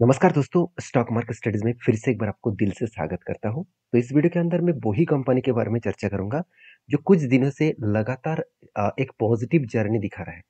नमस्कार दोस्तों, stock market studies में फिर से एक बार आपको दिल से स्वागत करता हूं। तो इस वीडियो के अंदर मैं वही कंपनी के बारे में चर्चा करूंगा जो कुछ दिनों से लगातार एक पॉजिटिव जर्नी दिखा रहा है।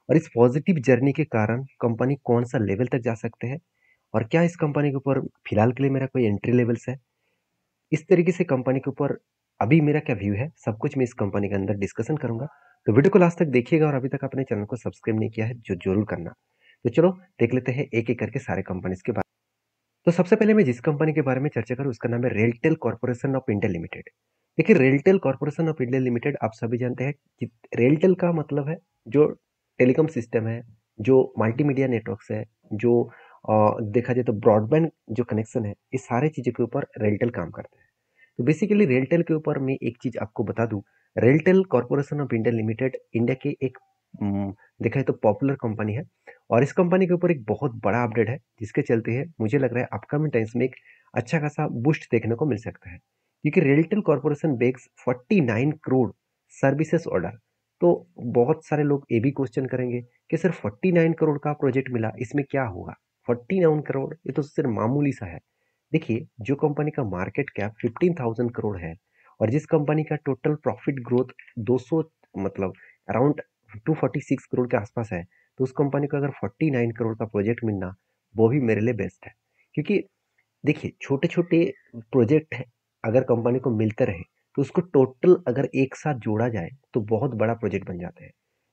और इस पॉजिटिव जर्नी के कारण कंपनी कौन सा लेवल तक जा सकते हैं और क्या इस कंपनी के ऊपर फिलहाल के लिए मेरा कोई एंट्री लेवल्स है। इस तरीके से कंपनी के ऊपर अभी मेरा क्या व्यू है, सब कुछ मैं इस कंपनी के अंदर डिस्कशन करूंगा। तो वीडियो को लास्ट तक देखिएगा और अभी तक अपने चैनल को सब्सक्राइब नहीं किया है जो जरूर करना। तो चलो देख लेते हैं एक एक करके सारे कंपनीज के। तो सबसे पहले मैं जिस कंपनी के बारे में चर्चा करूं उसका नाम है RailTel corporation of India limited. देखिए, RailTel corporation of India limited आप सभी जानते हैं कि रेलटेल का मतलब है जो टेलीकॉम सिस्टम है, जो मल्टीमीडिया नेटवर्क्स है, जो देखा जाए तो ब्रॉडबैंड जो कनेक्शन है, इस सारे चीज़ों के ऊपर रेलटेल काम करता है। तो बेसिकली रेलटेल के ऊपर मैं एक चीज़ आपको बता दूं। RailTel corporation of India limited India के एक देखा जाए तो पॉपुलर कंपनी है। और इस कंपनी के ऊपर एक बहुत बड़ा अपडेट है जिसके चलते है मुझे लग रहा है अपकमिंग टाइम्स में एक अच्छा खासा बूस्ट देखने को मिल सकता है, क्योंकि RailTel corporation bags 49 crore services order. तो बहुत सारे लोग ये भी क्वेश्चन करेंगे कि सिर्फ 49 करोड़ का प्रोजेक्ट मिला, इसमें क्या होगा। 49 करोड़ ये तो सिर्फ मामूली सा है। देखिए, जो कंपनी का मार्केट कैप 15,000 करोड़ है और जिस कंपनी का टोटल प्रॉफिट ग्रोथ 200 मतलब अराउंड 246 करोड़ के आसपास है, तो उस कंपनी को अगर 49 करोड़ का प्रोजेक्ट मिलना वो भी मेरे लिए बेस्ट है। क्योंकि देखिए, छोटे छोटे प्रोजेक्ट है, अगर कंपनी को मिलते रहे तो उसको टोटल अगर एक साथ जोड़ा जाए तो बहुत बड़ा प्रोजेक्ट बन जाता है।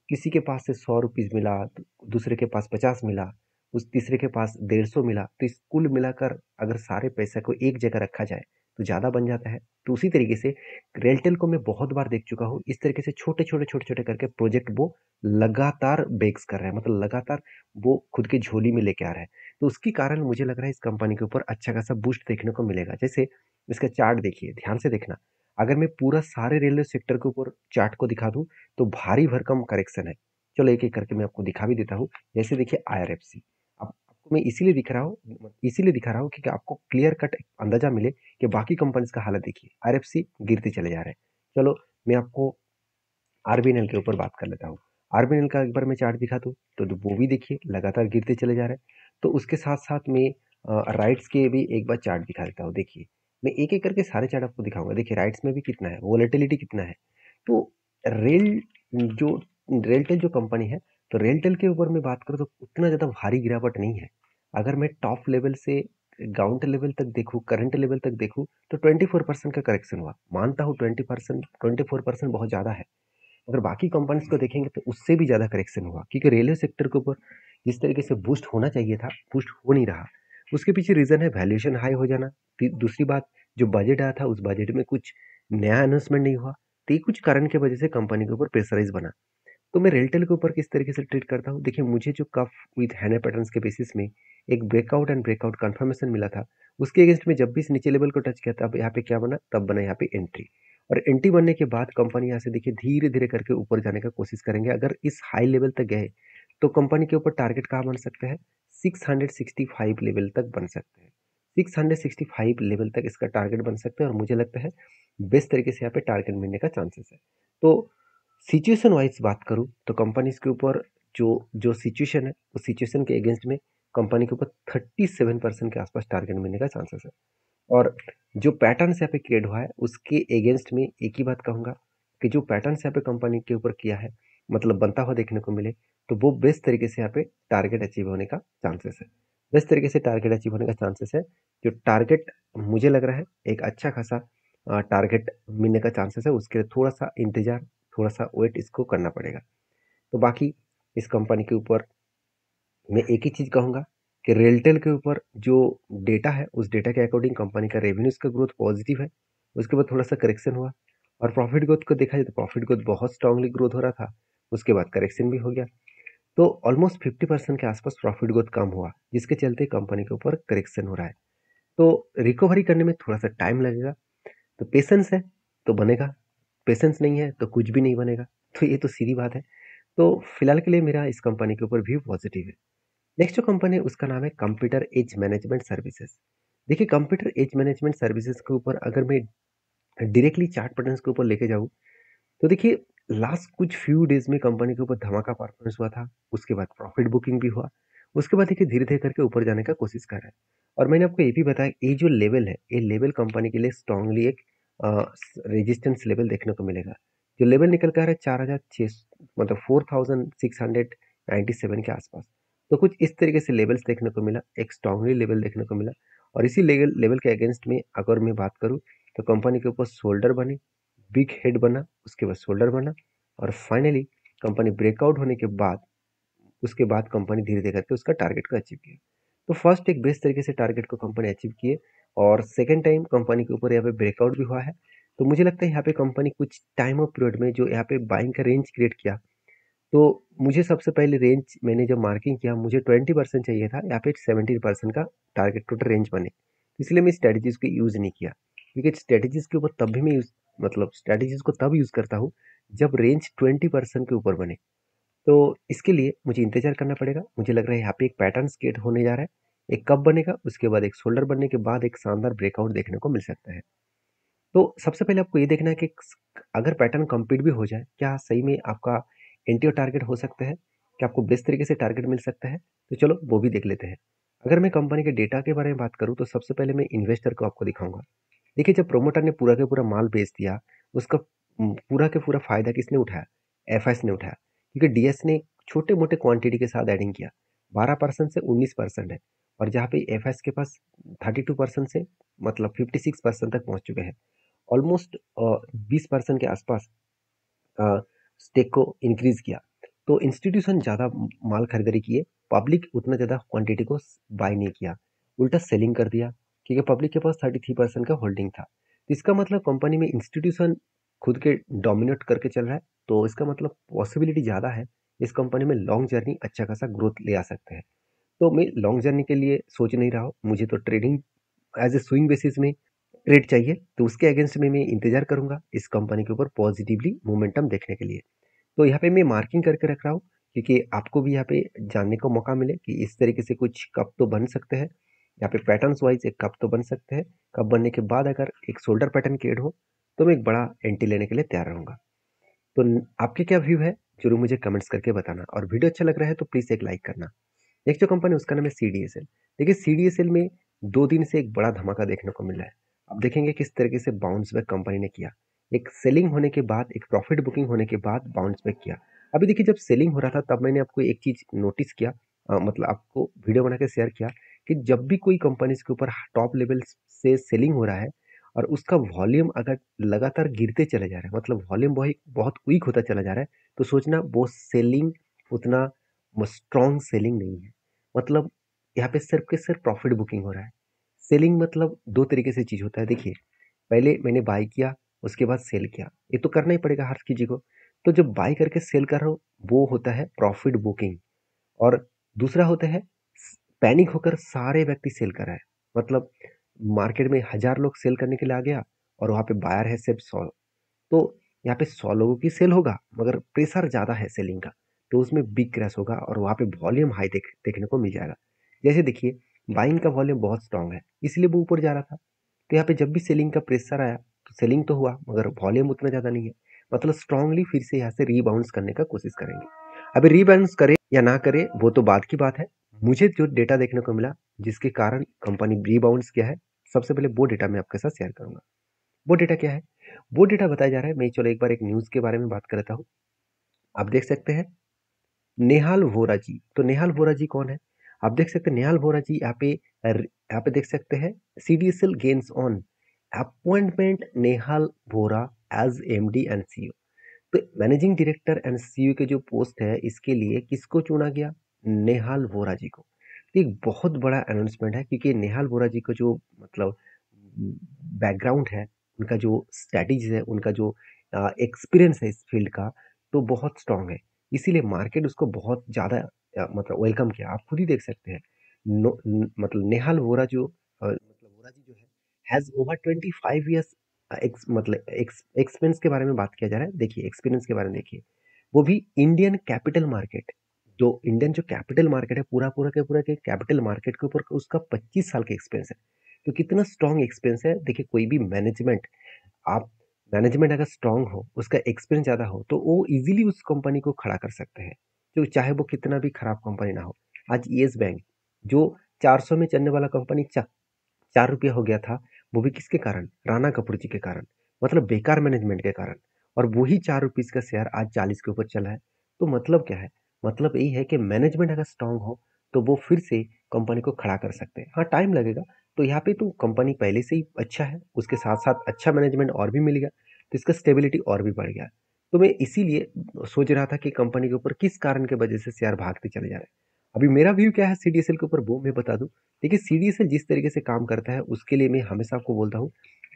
किसी के पास से 100 रुपीज मिला तो दूसरे के पास 50 मिला, उस तीसरे के पास 150 मिला, तो इस कुल मिलाकर अगर सारे पैसे को एक जगह रखा जाए तो ज्यादा बन जाता है। तो उसी तरीके से रेलटेल को मैं बहुत बार देख चुका हूँ, इस तरीके से छोटे छोटे करके प्रोजेक्ट वो लगातार बेक्स कर रहा है, मतलब लगातार वो खुद की झोली में लेके आ रहा है। तो उसके कारण मुझे लग रहा है इस कंपनी के ऊपर अच्छा खासा बूस्ट देखने को मिलेगा। जैसे इसका चार्ट देखिए, ध्यान से देखना। अगर मैं पूरा सारे रेलवे सेक्टर के ऊपर चार्ट को दिखा दूं तो भारी भरकम करेक्शन है। चलो एक एक करके मैं आपको दिखा भी देता हूँ। जैसे देखिए IRFC, अब आपको मैं इसीलिए दिखा रहा हूँ क्योंकि आपको क्लियर कट अंदाजा मिले कि बाकी कंपनीज का हालत देखिए। IRFC गिरते चले जा रहे हैं। चलो मैं आपको आरबीएनएल के ऊपर बात कर लेता हूँ। आरबीएनएल का एक बार मैं चार्ट दिखा दूँ तो वो भी देखिए लगातार गिरते चले जा रहे हैं। तो उसके साथ साथ में राइट्स के भी एक बार चार्ट दिखा देता हूँ। देखिए, मैं एक एक करके सारे चार्ट आपको दिखाऊंगा। देखिए राइट्स में भी कितना है, वोलेटिलिटी कितना है। तो रेल जो रेलटेल जो कंपनी है, तो रेलटेल के ऊपर मैं बात करूँ तो उतना ज़्यादा भारी गिरावट नहीं है। अगर मैं टॉप लेवल से ग्राउंड लेवल तक देखूँ, करंट लेवल तक देखूँ, तो 24% का करेक्शन हुआ। मानता हूँ 20%, 24% बहुत ज़्यादा है। अगर बाकी कंपनीज को देखेंगे तो उससे भी ज़्यादा करेक्शन हुआ, क्योंकि रेलवे सेक्टर के ऊपर जिस तरीके से बूस्ट होना चाहिए था, बूस्ट हो नहीं रहा। उसके पीछे रीज़न है वैल्यूएशन हाई हो जाना। दूसरी बात, जो बजट आया था उस बजट में कुछ नया अनाउंसमेंट नहीं हुआ। तो ये कुछ कारण की वजह से कंपनी के ऊपर प्रेशराइज बना। तो मैं रेलटेल के ऊपर किस तरीके से ट्रीट करता हूँ, देखिए मुझे जो कफ विथ हैंड पैटर्न्स के बेसिस में एक ब्रेकआउट एंड ब्रेकआउट कंफर्मेशन मिला था, उसके अगेंस्ट में जब भी इस नीचे लेवल को टच किया तब यहाँ पे क्या बना, तब बना यहाँ पे एंट्री। और एंट्री बनने के बाद कंपनी यहाँ से देखिए धीरे धीरे करके ऊपर जाने का कोशिश करेंगे। अगर इस हाई लेवल तक गए तो कंपनी के ऊपर टारगेट कहाँ बन सकता है, 665 लेवल तक बन सकते हैं। 665 लेवल तक इसका टारगेट बन सकता है और मुझे लगता है बेस्ट तरीके से यहाँ पे टारगेट मिलने का चांसेस है। तो सिचुएशन वाइज बात करूँ तो कंपनीज के ऊपर जो जो सिचुएशन है उस सिचुएशन के अगेंस्ट में कंपनी के ऊपर 37% के आसपास टारगेट मिलने का चांसेस है। और जो पैटर्न यहाँ पे क्रिएट हुआ है उसके अगेंस्ट में एक ही बात कहूंगा कि जो पैटर्न यहाँ पे कंपनी के ऊपर किया है, मतलब बनता हुआ देखने को मिले, तो वो बेस्ट तरीके से यहाँ पे टारगेट अचीव होने का चांसेस है। बेस्ट तरीके से टारगेट अचीव होने का चांसेस है। जो टारगेट मुझे लग रहा है एक अच्छा खासा टारगेट मिलने का चांसेस है, उसके लिए थोड़ा सा इंतजार, थोड़ा सा वेट इसको करना पड़ेगा। तो बाकी इस कंपनी के ऊपर मैं एक ही चीज़ कहूँगा कि रेलटेल के ऊपर जो डेटा है उस डेटा के अकॉर्डिंग कंपनी का रेवेन्यूज का ग्रोथ पॉजिटिव है। उसके बाद थोड़ा सा करेक्शन हुआ और प्रॉफिट ग्रोथ को देखा जाए तो प्रॉफिट ग्रोथ बहुत स्ट्रांगली ग्रोथ हो रहा था। उसके बाद करेक्शन भी हो गया। तो ऑलमोस्ट 50% के आसपास प्रॉफिट ग्रोथ कम हुआ, जिसके चलते कंपनी के ऊपर करेक्शन हो रहा है। तो रिकवरी करने में थोड़ा सा टाइम लगेगा। तो पेशेंस है तो बनेगा, पेशेंस नहीं है तो कुछ भी नहीं बनेगा। तो ये तो सीधी बात है। तो फिलहाल के लिए मेरा इस कंपनी के ऊपर व्यू पॉजिटिव है। नेक्स्ट जो कंपनी है उसका नाम है कंप्यूटर एज मैनेजमेंट सर्विसेज। देखिए, कंप्यूटर एज मैनेजमेंट सर्विसेज के ऊपर अगर मैं डायरेक्टली चार्ट पैटर्न्स के ऊपर लेके जाऊँ तो देखिए लास्ट कुछ फ्यू डेज में कंपनी के ऊपर धमाका परफॉर्मेंस हुआ था। उसके बाद प्रॉफिट बुकिंग भी हुआ। उसके बाद देखिए धीरे-धीरे करके ऊपर जाने का कोशिश कर रहा है। और मैंने आपको ये भी बताया ये जो लेवल है, ये लेवल कंपनी के लिए स्ट्रांगली एक रेजिस्टेंस लेवल देखने को मिलेगा। जो लेवल निकल कर आ रहा है 4,600 मतलब 4,697 के आसपास। तो कुछ इस तरीके से लेवल्स देखने को मिला, एक स्ट्रांगली लेवल देखने को मिला। और इसी लेवल लेवल के अगेंस्ट में अगर मैं बात करूँ तो कंपनी के ऊपर शोल्डर बने, बिग हेड बना, उसके बाद शोल्डर बना और फाइनली कंपनी ब्रेकआउट होने के बाद उसके बाद कंपनी धीरे-धीरे करके उसका टारगेट को अचीव किया। तो फर्स्ट एक बेस्ट तरीके से टारगेट को कंपनी अचीव किए और सेकंड टाइम कंपनी के ऊपर यहाँ पे ब्रेकआउट भी हुआ है। तो मुझे लगता है यहाँ पे कंपनी कुछ टाइम ऑफ पीरियड में जो यहाँ पे बाइंग का रेंज क्रिएट किया, तो मुझे सबसे पहले रेंज मैंने जब मार्किंग किया मुझे 20% चाहिए था, यहाँ पे 17% का टारगेट टोटल रेंज बने। इसलिए मैं स्ट्रैटेजीज़ को यूज़ नहीं किया क्योंकि स्ट्रैटेजीज़ के ऊपर तब भी मैं यूज़ मतलब स्ट्रैटेजीज़ को तब यूज़ करता हूँ जब रेंज 20% के ऊपर बने। तो इसके लिए मुझे इंतज़ार करना पड़ेगा। मुझे लग रहा है यहाँ पे एक पैटर्न क्रिएट होने जा रहा है। एक कप बनेगा, उसके बाद एक शोल्डर बनने के बाद एक शानदार ब्रेकआउट देखने को मिल सकता है। तो सबसे पहले आपको ये देखना है कि अगर पैटर्न कंप्लीट भी हो जाए, क्या सही में आपका एंटी टारगेट हो सकता है? क्या आपको बेस्ट तरीके से टारगेट मिल सकता है? तो चलो वो भी देख लेते हैं। अगर मैं कंपनी के डेटा के बारे में बात करूँ तो सबसे पहले मैं इन्वेस्टर को आपको दिखाऊँगा। देखिए जब प्रोमोटर ने पूरा का पूरा माल बेच दिया, उसका पूरा का पूरा फ़ायदा किसने उठाया? एफएस ने उठाया। क्योंकि डीएस ने छोटे-मोटे क्वांटिटी के साथ एडिंग किया। 12% से 19% है और जहाँ पे एफएस के पास 32% से मतलब 56% तक पहुँच चुके हैं। ऑलमोस्ट 20% के आसपास स्टेक को इंक्रीज किया। तो इंस्टीट्यूशन ज़्यादा माल खरीदारी किए, पब्लिक उतना ज़्यादा क्वांटिटी को बाय नहीं किया, उल्टा सेलिंग कर दिया क्योंकि पब्लिक के पास 33% का होल्डिंग था। तो इसका मतलब कंपनी में इंस्टीट्यूशन खुद के डोमिनेट करके चल रहा है, तो इसका मतलब पॉसिबिलिटी ज़्यादा है इस कंपनी में लॉन्ग जर्नी अच्छा खासा ग्रोथ ले आ सकते हैं। तो मैं लॉन्ग जर्नी के लिए सोच नहीं रहा हूँ, मुझे तो trading as a swing basis में ट्रेड चाहिए, तो उसके अगेंस्ट में मैं इंतजार करूंगा इस कंपनी के ऊपर पॉजिटिवली मोमेंटम देखने के लिए। तो यहाँ पे मैं मार्किंग करके रख रहा हूँ क्योंकि आपको भी यहाँ पे जानने का मौका मिले कि इस तरीके से कुछ कप तो बन सकते हैं। यहाँ पे पैटर्न्स वाइज एक कप तो बन सकते हैं। कप बनने के बाद अगर एक शोल्डर पैटर्न क्रिएट हो तो मैं एक बड़ा एंट्री लेने के लिए तैयार रहूंगा। तो आपके क्या व्यू है जरूर मुझे कमेंट्स करके बताना और वीडियो अच्छा लग रहा है तो प्लीज़ एक लाइक करना। नेक्स्ट जो कंपनी उसका नाम है सीडीएसएल। देखिए सीडीएसएल में 2 दिन से एक बड़ा धमाका देखने को मिला है। अब देखेंगे किस तरीके से बाउंस बैक कंपनी ने किया। एक सेलिंग होने के बाद एक प्रॉफिट बुकिंग होने के बाद बाउंस बैक किया। अभी देखिए जब सेलिंग हो रहा था तब मैंने आपको एक चीज नोटिस किया, मतलब आपको वीडियो बना के शेयर किया कि जब भी कोई कंपनी के ऊपर टॉप लेवल से सेलिंग हो रहा है और उसका वॉल्यूम अगर लगातार गिरते चले जा रहा है, मतलब वॉल्यूम बहुत बहुत वीक होता चला जा रहा है, तो सोचना वो सेलिंग उतना स्ट्रॉन्ग सेलिंग नहीं है। मतलब यहाँ पे सिर्फ के सिर्फ प्रॉफिट बुकिंग हो रहा है। सेलिंग मतलब दो तरीके से चीज होता है। देखिए पहले मैंने बाय किया, उसके बाद सेल किया, ये तो करना ही पड़ेगा हर किसी को। तो जब बाय करके सेल कर रहा हो वो होता है प्रॉफिट बुकिंग। और दूसरा होता है पैनिक होकर सारे व्यक्ति सेल कर रहा है, मतलब मार्केट में 1,000 लोग सेल करने के लिए आ गया और वहां पे बायर है सिर्फ 100। तो यहाँ पे 100 लोगों की सेल होगा मगर प्रेशर ज़्यादा है सेलिंग का, तो उसमें बिग क्रैश होगा और वहाँ पे वॉल्यूम हाई देखने को मिल जाएगा। जैसे देखिए बाइंग का वॉल्यूम बहुत स्ट्रांग है इसलिए वो ऊपर जा रहा था। तो यहाँ पे जब भी सेलिंग का प्रेशर आया तो सेलिंग तो हुआ मगर वॉल्यूम उतना ज़्यादा नहीं है, मतलब स्ट्रांगली फिर से यहाँ से रीबाउंस करने का कोशिश करेंगे। अभी रीबाउंस करे या ना करे वो तो बात की बात है। मुझे जो डेटा देखने को मिला जिसके कारण कंपनी रीबाउंस किया है, सबसे पहले वो डेटा मैं आपके साथ शेयर करूंगा। वो डेटा क्या है? वो डेटा बताया जा रहा है, मैं चलो एक बार एक न्यूज़ के बारे में बात कर लेता हूँ। आप देख सकते हैं नेहाल वोरा जी। तो नेहाल वोरा जी कौन है? आप देख सकते हैं नेहाल वोरा जी यहाँ पे देख सकते हैं CDSL gains on appointment Nehal Vora as MD and CEO. तो मैनेजिंग डायरेक्टर एंड सीईओ के जो पोस्ट है इसके लिए किसको चुना गया? नेहाल वोरा जी को। तो एक बहुत बड़ा अनाउंसमेंट है क्योंकि नेहाल वोरा जी को जो मतलब बैकग्राउंड है, उनका जो स्ट्रैटेजी है, उनका जो एक्सपीरियंस है इस फील्ड का, तो बहुत स्ट्रांग है। इसीलिए मार्केट उसको बहुत ज़्यादा मतलब वेलकम किया। आप खुद ही देख सकते हैं। मतलब नेहाल वोरा जो मतलब वोरा जी जो है हैज़ ओवर 25 ईयर्स मतलब एक्सपीरियंस के बारे में बात किया जा रहा है। देखिए एक्सपीरियंस के बारे में देखिए, वो भी इंडियन कैपिटल मार्केट। जो इंडियन जो कैपिटल मार्केट है पूरा के कैपिटल मार्केट के ऊपर उसका 25 साल का एक्सपीरियंस है। तो कितना स्ट्रॉन्ग एक्सपीरियंस है। देखिए कोई भी मैनेजमेंट, आप मैनेजमेंट अगर स्ट्रॉन्ग हो, उसका एक्सपीरियंस ज़्यादा हो, तो वो इजीली उस कंपनी को खड़ा कर सकते हैं, जो चाहे वो कितना भी खराब कंपनी ना हो। आज येस बैंक जो 400 में चलने वाला कंपनी 4 रुपया हो गया था, वो भी किसके कारण? राणा कपूर जी के कारण, मतलब बेकार मैनेजमेंट के कारण। और वही 4 रुपीज का शेयर आज 40 के ऊपर चला है। तो मतलब क्या है? मतलब यही है कि मैनेजमेंट अगर स्ट्रांग हो तो वो फिर से कंपनी को खड़ा कर सकते हैं। हाँ, टाइम लगेगा। तो यहाँ पे तो कंपनी पहले से ही अच्छा है, उसके साथ साथ अच्छा मैनेजमेंट और भी मिल गया, तो इसका स्टेबिलिटी और भी बढ़ गया। तो मैं इसीलिए सोच रहा था कि कंपनी के ऊपर किस कारण की वजह से शेयर भागते चले जा रहे हैं। अभी मेरा व्यू क्या है सीडीएसएल के ऊपर, वो मैं बता दूं। देखिए, सीडीएसएल जिस तरीके से काम करता है उसके लिए मैं हमेशा आपको बोलता हूँ,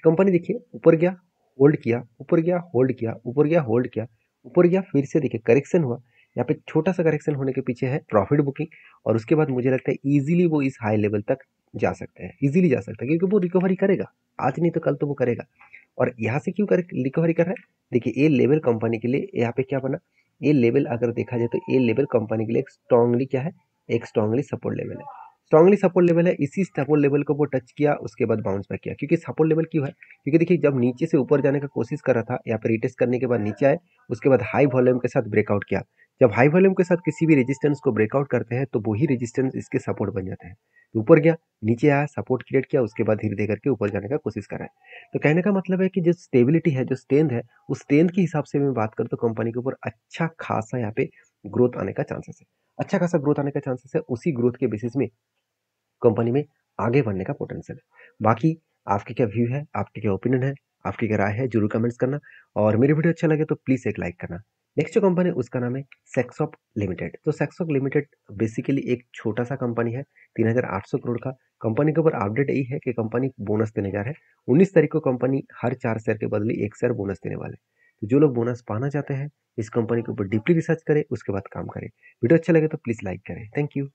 कंपनी देखिए ऊपर गया, होल्ड किया, ऊपर गया, होल्ड किया, ऊपर गया, होल्ड किया, ऊपर गया, फिर से देखिए करेक्शन हुआ। यहाँ पे छोटा सा करेक्शन होने के पीछे है प्रॉफिट बुकिंग, और उसके बाद मुझे लगता है इजीली वो इस हाई लेवल तक जा सकते हैं, इजीली जा सकते हैं, क्योंकि वो रिकवरी करेगा। आज नहीं तो कल तो वो करेगा। और यहाँ से क्यों कर रिकवरी कर रहा है? देखिए, ये लेवल कंपनी के लिए यहाँ पे क्या बना, ये लेवल अगर देखा जाए तो ये लेवल कंपनी के लिए एक स्ट्रांगली क्या है, एक स्ट्रांगली सपोर्ट लेवल है। स्ट्रांगली सपोर्ट लेवल है, इसी सपोर्ट लेवल को वो टच किया, उसके बाद बाउंस बैक किया। क्योंकि सपोर्ट लेवल क्यों है? क्योंकि देखिए, जब नीचे से ऊपर जाने का कोशिश कर रहा था, यहाँ पे रिटेस्ट करने के बाद नीचे आए, उसके बाद हाई वॉल्यूम के साथ ब्रेकआउट किया। जब हाई वॉल्यूम के साथ किसी भी रेजिस्टेंस को ब्रेकआउट करते हैं तो वही रेजिस्टेंस इसके सपोर्ट बन जाते हैं। तो ऊपर गया, नीचे आया, सपोर्ट क्रिएट किया, उसके बाद धीरे धीरे करके ऊपर जाने का कोशिश कर रहा है। तो कहने का मतलब है कि जो स्टेबिलिटी है, जो स्ट्रेंथ है, उस स्ट्रेंथ के हिसाब से मैं बात करूँ तो कंपनी के ऊपर अच्छा खासा यहाँ पे ग्रोथ आने का चांसेस है। अच्छा खासा ग्रोथ आने का चांसेस है, उसी ग्रोथ के बेसिस में कंपनी में आगे बढ़ने का पोटेंशियल है। बाकी आपके क्या व्यू है, आपके क्या ओपिनियन है, आपकी क्या राय है, जरूर कमेंट्स करना। और मेरी वीडियो अच्छा लगे तो प्लीज़ एक लाइक करना। नेक्स्ट जो कंपनी है उसका नाम है सेक्सॉप लिमिटेड। तो सेक्सॉप लिमिटेड बेसिकली एक छोटा सा कंपनी है, 3,800 करोड़ का। कंपनी के ऊपर अपडेट यही है कि कंपनी बोनस देने जा रहा है। 19 तारीख को कंपनी हर 4 शेयर के बदले 1 शेयर बोनस देने वाले हैं। तो जो लोग बोनस पाना चाहते हैं, इस कंपनी के ऊपर डीपली रिसर्च करें, उसके बाद काम करें। वीडियो अच्छा लगे तो प्लीज़ लाइक करें। Thank you.